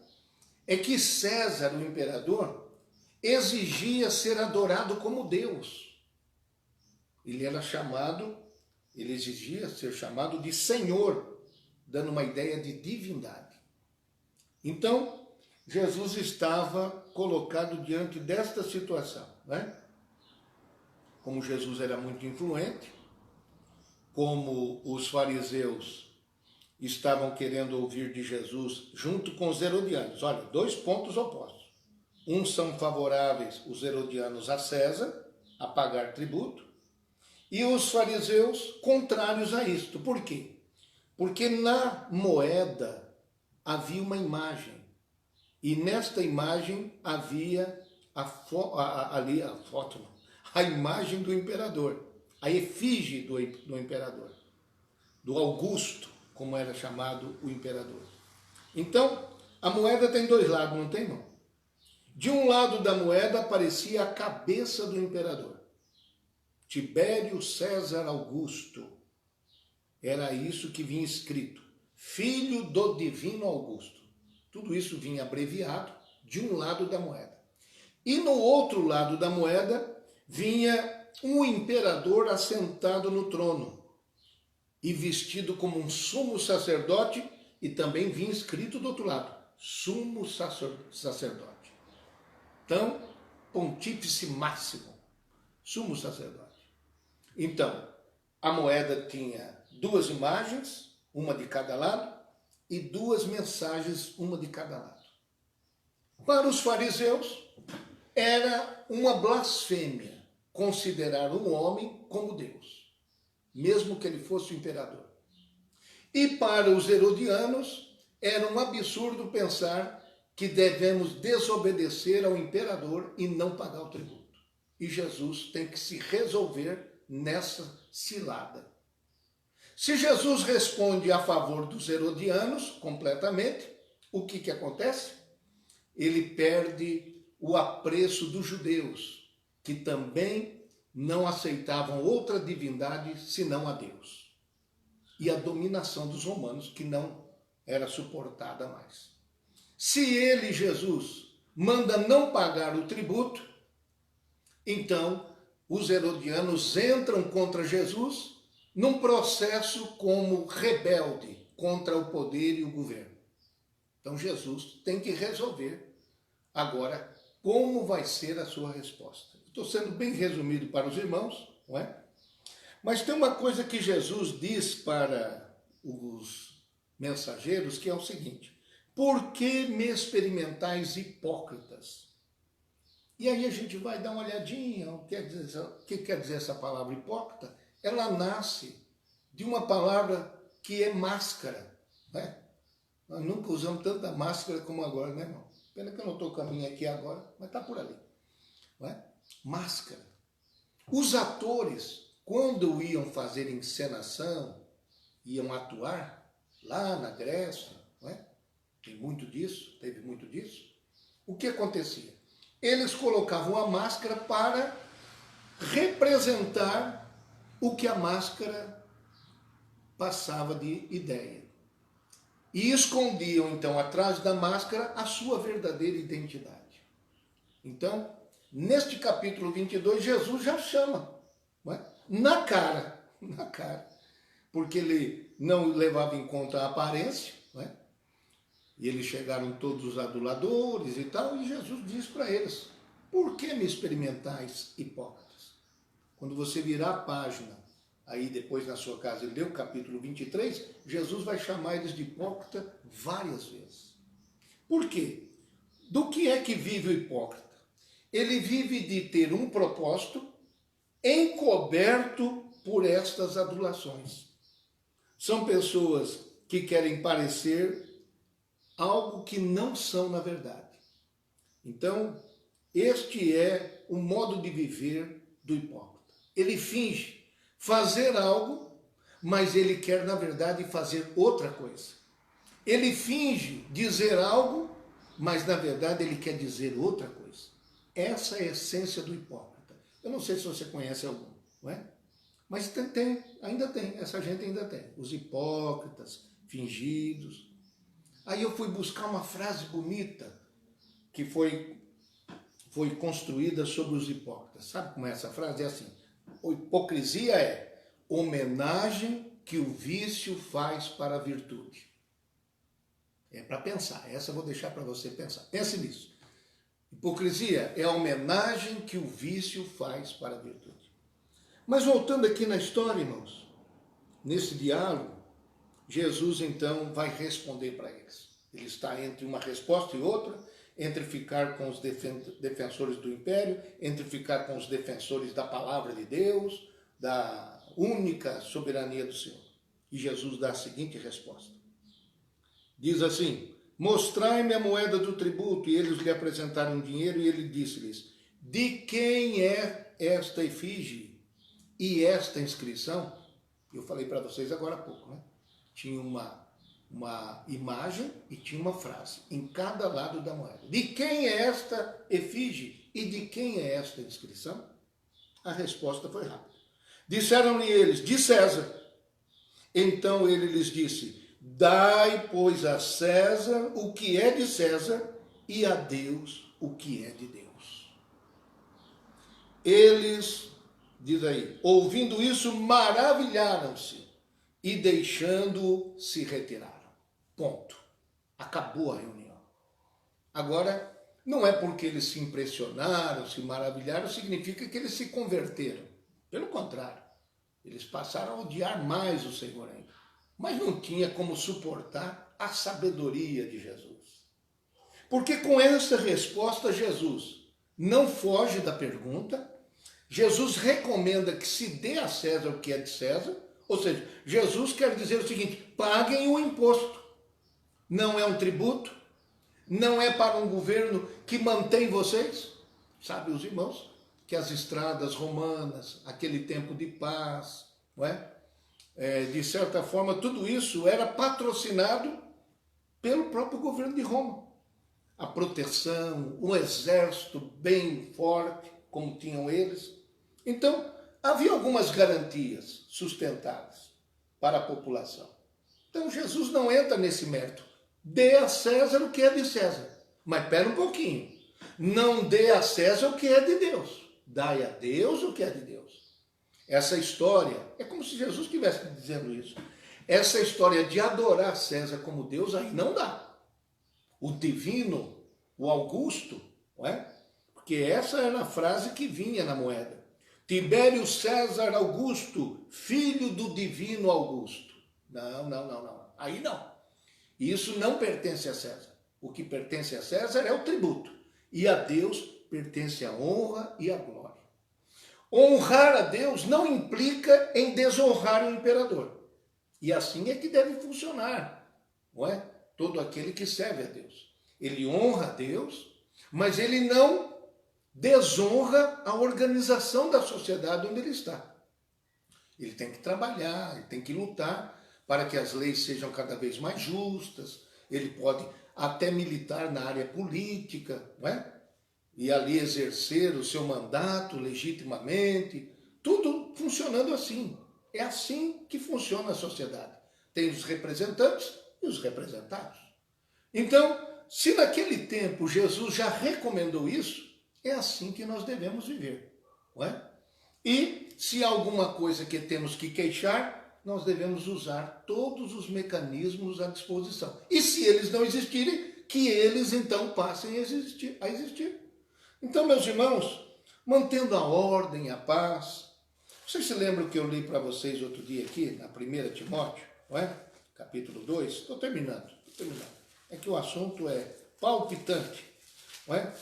é que César, o imperador, exigia ser adorado como Deus. Ele exigia ser chamado de Senhor, dando uma ideia de divindade. Então, Jesus estava colocado diante desta situação, né? Como Jesus era muito influente, como os fariseus estavam querendo ouvir de Jesus junto com os herodianos. Olha, dois pontos opostos. Uns são favoráveis, os herodianos, a César, a pagar tributo, e os fariseus contrários a isto. Por quê? Porque na moeda havia uma imagem, e nesta imagem havia a imagem do imperador, a efígie do imperador, do Augusto, como era chamado o imperador. Então, a moeda tem dois lados, não tem, não? De um lado da moeda aparecia a cabeça do imperador, Tibério César Augusto. Era isso que vinha escrito, filho do divino Augusto. Tudo isso vinha abreviado de um lado da moeda. E no outro lado da moeda vinha um imperador assentado no trono e vestido como um sumo sacerdote, e também vinha escrito do outro lado, sumo sacerdote. Então, pontífice máximo, sumo sacerdote. Então, a moeda tinha duas imagens, uma de cada lado, e duas mensagens, uma de cada lado. Para os fariseus, era uma blasfêmia considerar um homem como Deus, mesmo que ele fosse o imperador. E para os herodianos, era um absurdo pensar que devemos desobedecer ao imperador e não pagar o tributo. E Jesus tem que se resolver nessa cilada. Se Jesus responde a favor dos herodianos completamente, o que acontece? Ele perde o apreço dos judeus, que também não aceitavam outra divindade senão a Deus. E a dominação dos romanos, que não era suportada mais. Se ele, Jesus, manda não pagar o tributo, então os herodianos entram contra Jesus num processo como rebelde contra o poder e o governo. Então Jesus tem que resolver agora como vai ser a sua resposta. Estou sendo bem resumido para os irmãos, não é? Mas tem uma coisa que Jesus diz para os mensageiros, que é o seguinte: por que me experimentais, hipócritas? E aí a gente vai dar uma olhadinha, o que quer dizer essa palavra hipócrita? Ela nasce de uma palavra que é máscara, né? Nós nunca usamos tanta máscara como agora, né, irmão? Pena que eu não estou com a minha aqui agora, mas está por ali, não é? Máscara. Os atores, quando iam fazer encenação, iam atuar lá na Grécia, não é? Teve muito disso. O que acontecia? Eles colocavam a máscara para representar o que a máscara passava de ideia. E escondiam, então, atrás da máscara, a sua verdadeira identidade. Então, neste capítulo 22, Jesus já chama, não é? na cara, porque ele não levava em conta a aparência, não é? E eles chegaram todos os aduladores e tal, e Jesus diz para eles: por que me experimentais, hipócritas? Quando você virar a página, aí depois na sua casa, ele lê o capítulo 23, Jesus vai chamar eles de hipócrita várias vezes. Por quê? Do que é que vive o hipócrita? Ele vive de ter um propósito encoberto por estas adulações. São pessoas que querem parecer algo que não são na verdade. Então, este é o modo de viver do hipócrita. Ele finge fazer algo, mas ele quer, na verdade, fazer outra coisa. Ele finge dizer algo, mas, na verdade, ele quer dizer outra coisa. Essa é a essência do hipócrita. Eu não sei se você conhece algum, não é? Mas ainda tem, essa gente ainda tem. Os hipócritas, fingidos. Aí eu fui buscar uma frase bonita que foi construída sobre os hipócritas. Sabe como é essa frase? É assim: a hipocrisia é homenagem que o vício faz para a virtude. É para pensar, essa eu vou deixar para você pensar. Pense nisso. Hipocrisia é a homenagem que o vício faz para a virtude. Mas voltando aqui na história, irmãos, nesse diálogo, Jesus então vai responder para eles. Ele está entre uma resposta e outra, entre ficar com os defensores do império, entre ficar com os defensores da palavra de Deus, da única soberania do Senhor. E Jesus dá a seguinte resposta. Diz assim: mostrai-me a moeda do tributo. E eles lhe apresentaram dinheiro e ele disse-lhes: de quem é esta efígie e esta inscrição? Eu falei para vocês agora há pouco, né? Tinha uma imagem e tinha uma frase em cada lado da moeda. De quem é esta efígie e de quem é esta inscrição? A resposta foi rápida. Disseram-lhe eles: de César. Então ele lhes disse: dai, pois, a César o que é de César e a Deus o que é de Deus. Eles, diz aí, ouvindo isso, maravilharam-se e deixando-o se retiraram. Ponto. Acabou a reunião. Agora, não é porque eles se impressionaram, se maravilharam, significa que eles se converteram. Pelo contrário, eles passaram a odiar mais o Senhor ainda. Mas não tinha como suportar a sabedoria de Jesus. Porque com essa resposta, Jesus não foge da pergunta. Jesus recomenda que se dê a César o que é de César. Ou seja, Jesus quer dizer o seguinte: paguem o imposto. Não é um tributo, não é para um governo que mantém vocês. Sabe, os irmãos, que as estradas romanas, aquele tempo de paz, não é? De certa forma, tudo isso era patrocinado pelo próprio governo de Roma. A proteção, um exército bem forte, como tinham eles. Então, havia algumas garantias sustentadas para a população. Então, Jesus não entra nesse mérito. Dê a César o que é de César. Mas espera um pouquinho. Não dê a César o que é de Deus. Dai a Deus o que é de Deus. Essa história, é como se Jesus estivesse dizendo isso. Essa história de adorar César como Deus, aí não dá. O divino, o Augusto, não é? Porque essa era a frase que vinha na moeda. Tibério César Augusto, filho do divino Augusto. Não. Aí não. Isso não pertence a César. O que pertence a César é o tributo. E a Deus pertence a honra e a glória. Honrar a Deus não implica em desonrar o imperador. E assim é que deve funcionar, não é? Todo aquele que serve a Deus. Ele honra a Deus, mas ele não desonra a organização da sociedade onde ele está. Ele tem que trabalhar, ele tem que lutar para que as leis sejam cada vez mais justas. Ele pode até militar na área política, não é? E ali exercer o seu mandato legitimamente, tudo funcionando assim. É assim que funciona a sociedade. Tem os representantes e os representados. Então, se naquele tempo Jesus já recomendou isso, é assim que nós devemos viver, não é? E se há alguma coisa que temos que queixar, nós devemos usar todos os mecanismos à disposição. E se eles não existirem, que eles então passem a existir. Então, meus irmãos, mantendo a ordem, a paz. Vocês se lembram que eu li para vocês outro dia aqui, na 1 Timóteo, não é? Capítulo 2? Estou terminando. É que o assunto é palpitante, não é?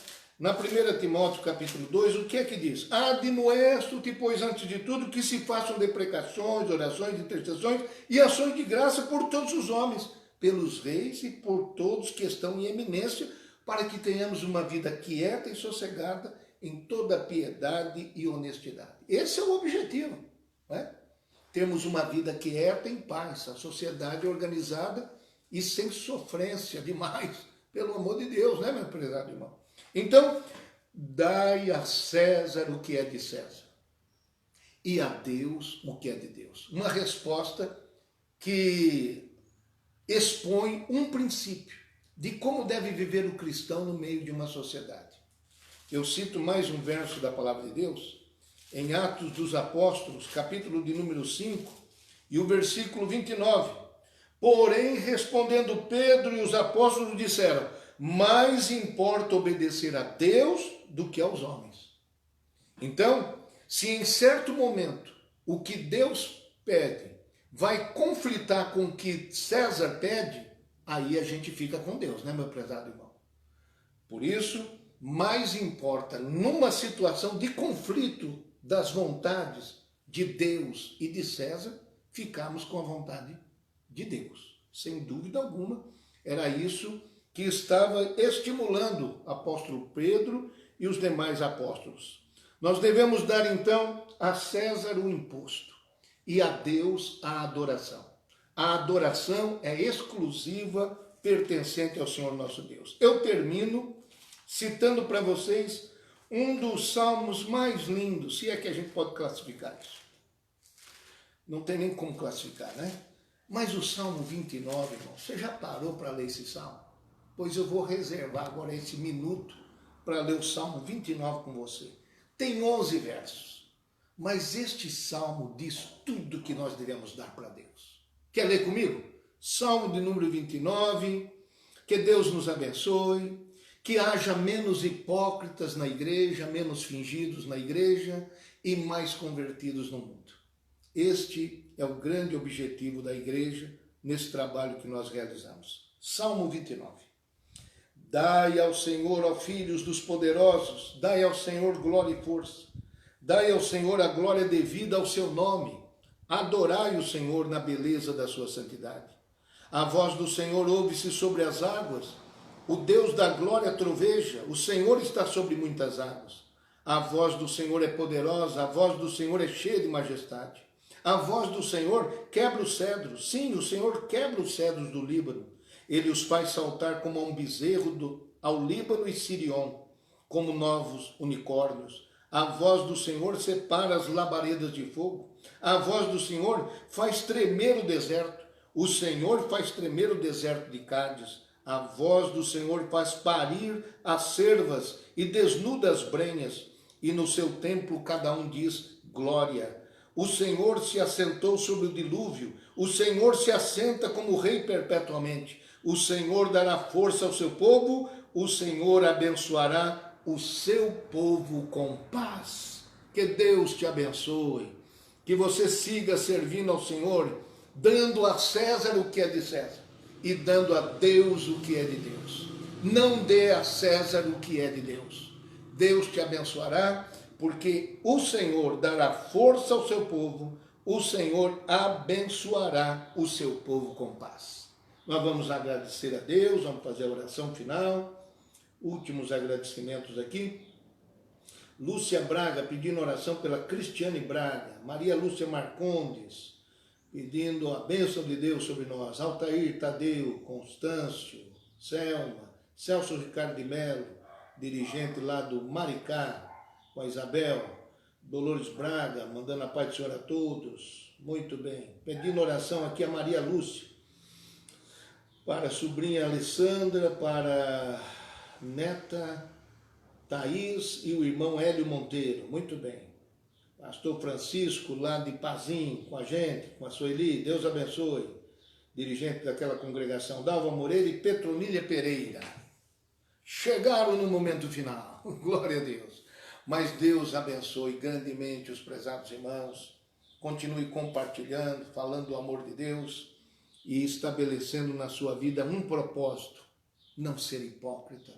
Na 1 Timóteo capítulo 2, o que é que diz? Admoesto-te, pois, antes de tudo, que se façam deprecações, orações, intercessões e ações de graça por todos os homens, pelos reis e por todos que estão em eminência, para que tenhamos uma vida quieta e sossegada em toda piedade e honestidade. Esse é o objetivo, né? Temos uma vida quieta em paz, a sociedade organizada e sem sofrência demais, pelo amor de Deus, né, meu prezado irmão? Então, dai a César o que é de César e a Deus o que é de Deus. Uma resposta que expõe um princípio de como deve viver o cristão no meio de uma sociedade. Eu cito mais um verso da palavra de Deus, em Atos dos Apóstolos, capítulo de número 5, e o versículo 29. Porém, respondendo Pedro e os apóstolos disseram: mais importa obedecer a Deus do que aos homens. Então, se em certo momento o que Deus pede vai conflitar com o que César pede, aí a gente fica com Deus, né, meu prezado irmão? Por isso, mais importa, numa situação de conflito das vontades de Deus e de César, ficarmos com a vontade de Deus. Sem dúvida alguma, era isso que estava estimulando o apóstolo Pedro e os demais apóstolos. Nós devemos dar, então, a César o imposto e a Deus a adoração. A adoração é exclusiva, pertencente ao Senhor nosso Deus. Eu termino citando para vocês um dos salmos mais lindos, se é que a gente pode classificar isso. Não tem nem como classificar, né? Mas o Salmo 29, irmão, você já parou para ler esse salmo? Pois eu vou reservar agora esse minuto para ler o Salmo 29 com você. Tem 11 versos, mas este salmo diz tudo que nós devemos dar para Deus. Quer ler comigo? Salmo de número 29, que Deus nos abençoe, que haja menos hipócritas na igreja, menos fingidos na igreja e mais convertidos no mundo. Este é o grande objetivo da igreja nesse trabalho que nós realizamos. Salmo 29. Dai ao Senhor, ó filhos dos poderosos, dai ao Senhor glória e força. Dai ao Senhor a glória devida ao seu nome. Adorai o Senhor na beleza da sua santidade. A voz do Senhor ouve-se sobre as águas. O Deus da glória troveja. O Senhor está sobre muitas águas. A voz do Senhor é poderosa. A voz do Senhor é cheia de majestade. A voz do Senhor quebra os cedros. Sim, o Senhor quebra os cedros do Líbano. Ele os faz saltar como a um bezerro ao Líbano e Sirion, como novos unicórnios. A voz do Senhor separa as labaredas de fogo. A voz do Senhor faz tremer o deserto. O Senhor faz tremer o deserto de Cádiz. A voz do Senhor faz parir as cervas e desnuda as brenhas. E no seu templo cada um diz glória. O Senhor se assentou sobre o dilúvio. O Senhor se assenta como rei perpetuamente. O Senhor dará força ao seu povo. O Senhor abençoará o seu povo com paz. Que Deus te abençoe. Que você siga servindo ao Senhor, dando a César o que é de César e dando a Deus o que é de Deus. Não dê a César o que é de Deus. Deus te abençoará, porque o Senhor dará força ao seu povo, o Senhor abençoará o seu povo com paz. Nós vamos agradecer a Deus, vamos fazer a oração final, últimos agradecimentos aqui. Lúcia Braga pedindo oração pela Cristiane Braga, Maria Lúcia Marcondes pedindo a bênção de Deus sobre nós, Altair Tadeu, Constâncio, Selma, Celso Ricardo de Melo, dirigente lá do Maricá, com a Isabel, Dolores Braga, mandando a paz do Senhor a todos. Muito bem. Pedindo oração aqui a Maria Lúcia, para a sobrinha Alessandra, para a neta Thaís e o irmão Hélio Monteiro. Muito bem. Pastor Francisco, lá de Pazinho, com a gente, com a Sueli. Deus abençoe. Dirigente daquela congregação, Dalva Moreira e Petronília Pereira. Chegaram no momento final. Glória a Deus. Mas Deus abençoe grandemente os prezados irmãos. Continue compartilhando, falando do amor de Deus e estabelecendo na sua vida um propósito: não ser hipócrita,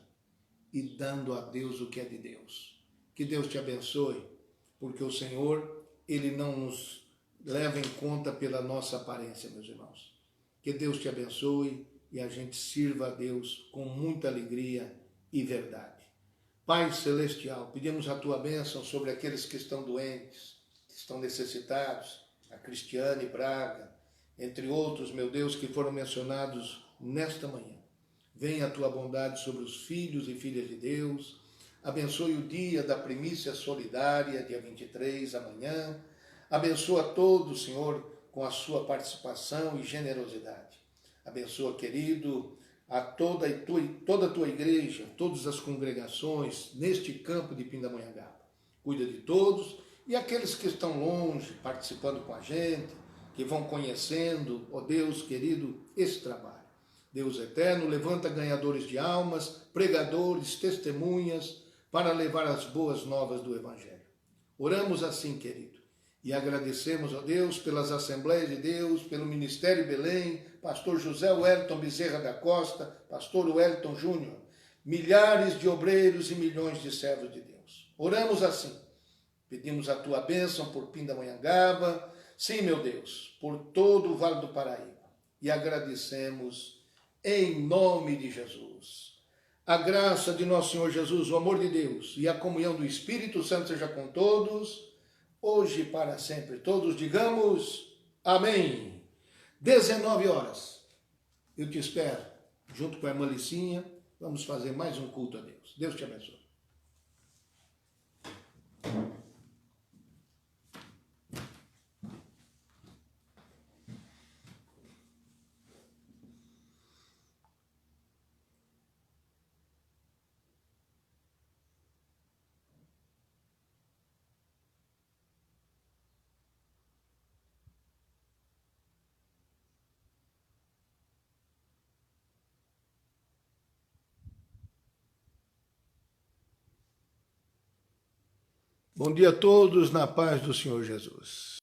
e dando a Deus o que é de Deus. Que Deus te abençoe, porque o Senhor, Ele não nos leva em conta pela nossa aparência, meus irmãos. Que Deus te abençoe e a gente sirva a Deus com muita alegria e verdade. Pai Celestial, pedimos a Tua bênção sobre aqueles que estão doentes, que estão necessitados, a Cristiane Braga, entre outros, meu Deus, que foram mencionados nesta manhã. Venha a Tua bondade sobre os filhos e filhas de Deus. Abençoe o dia da primícia solidária, dia 23, amanhã. Abençoa todos, Senhor, com a sua participação e generosidade. Abençoa, querido, a toda a Tua igreja, todas as congregações neste campo de Pindamonhangaba. Cuida de todos e aqueles que estão longe, participando com a gente, que vão conhecendo, ó Deus querido, esse trabalho. Deus eterno, levanta ganhadores de almas, pregadores, testemunhas, para levar as boas novas do Evangelho. Oramos assim, querido, e agradecemos, ó Deus, pelas Assembleias de Deus, pelo Ministério Belém, pastor José Wellington Bezerra da Costa, pastor Wellington Júnior, milhares de obreiros e milhões de servos de Deus. Oramos assim, pedimos a Tua bênção por Pindamonhangaba, sim, meu Deus, por todo o Vale do Paraíba, e agradecemos em nome de Jesus. A graça de nosso Senhor Jesus, o amor de Deus e a comunhão do Espírito Santo seja com todos, hoje e para sempre. Todos digamos amém. 19 horas. Eu te espero, junto com a irmã Licinha, vamos fazer mais um culto a Deus. Deus te abençoe. Bom dia a todos, na paz do Senhor Jesus.